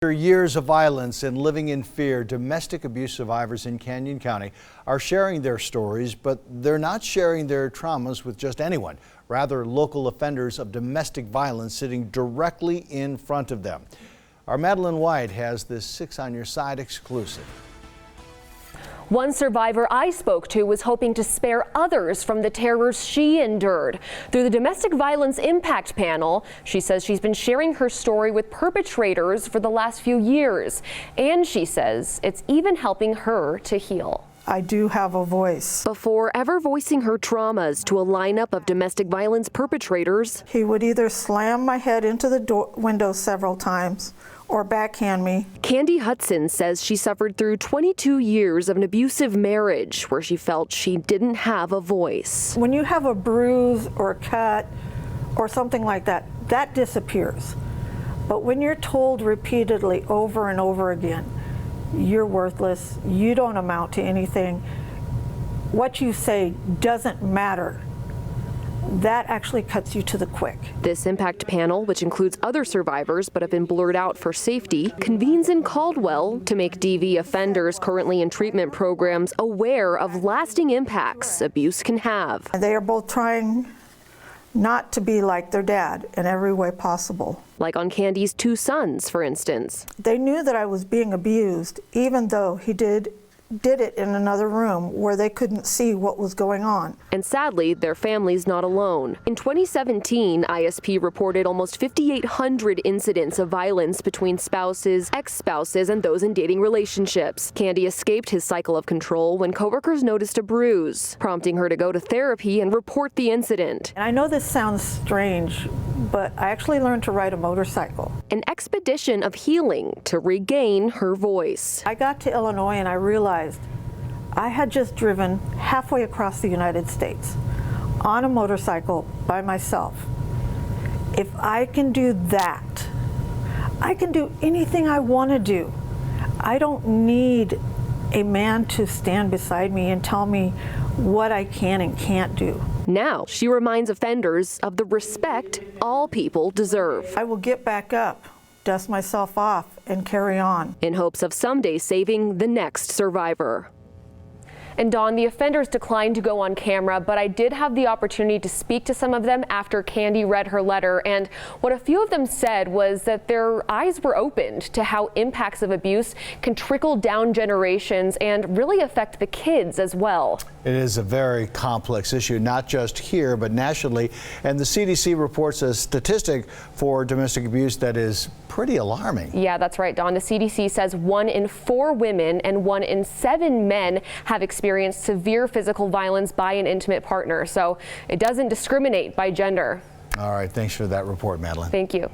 After years of violence and living in fear, domestic abuse survivors in Canyon County are sharing their stories, but they're not sharing their traumas with just anyone. Rather, local offenders of domestic violence sitting directly in front of them. Our Madeline White has this 6 on Your Side exclusive. One survivor I spoke to was hoping to spare others from the terrors she endured. Through the Domestic Violence Impact Panel, she says she's been sharing her story with perpetrators for the last few years. And she says it's even helping her to heal. I do have a voice. Before ever voicing her traumas to a lineup of domestic violence perpetrators, He would either slam my head into the window several times or backhand me. Candy Hudson says she suffered through 22 years of an abusive marriage where she felt she didn't have a voice. When you have a bruise or a cut or something like that, that disappears. But when you're told repeatedly over and over again, you're worthless, you don't amount to anything, what you say doesn't matter, that actually cuts you to the quick. This impact panel, which includes other survivors but have been blurred out for safety, convenes in Caldwell to make DV offenders currently in treatment programs aware of lasting impacts abuse can have. They are both trying not to be like their dad in every way possible. Like on Candy's 2 sons, for instance. They knew that I was being abused, even though he did it in another room where they couldn't see what was going on. And sadly, their family's not alone. In 2017, ISP reported almost 5,800 incidents of violence between spouses, ex-spouses, and those in dating relationships. Candy escaped his cycle of control when coworkers noticed a bruise, prompting her to go to therapy and report the incident. And I know this sounds strange, but I actually learned to ride a motorcycle. An expedition of healing to regain her voice. I got to Illinois and I realized I had just driven halfway across the United States on a motorcycle by myself. If I can do that, I can do anything I want to do. I don't need a man to stand beside me and tell me what I can and can't do. Now, she reminds offenders of the respect all people deserve. I will get back up, dust myself off, and carry on. In hopes of someday saving the next survivor. And Dawn, the offenders declined to go on camera, but I did have the opportunity to speak to some of them after Candy read her letter. And what a few of them said was that their eyes were opened to how impacts of abuse can trickle down generations and really affect the kids as well. It is a very complex issue, not just here, but nationally. And the CDC reports a statistic for domestic abuse that is pretty alarming. Yeah, that's right, Dawn. The CDC says 1 in 4 women and 1 in 7 men have experienced severe physical violence by an intimate partner. So it doesn't discriminate by gender. All right, thanks for that report, Madeline. Thank you.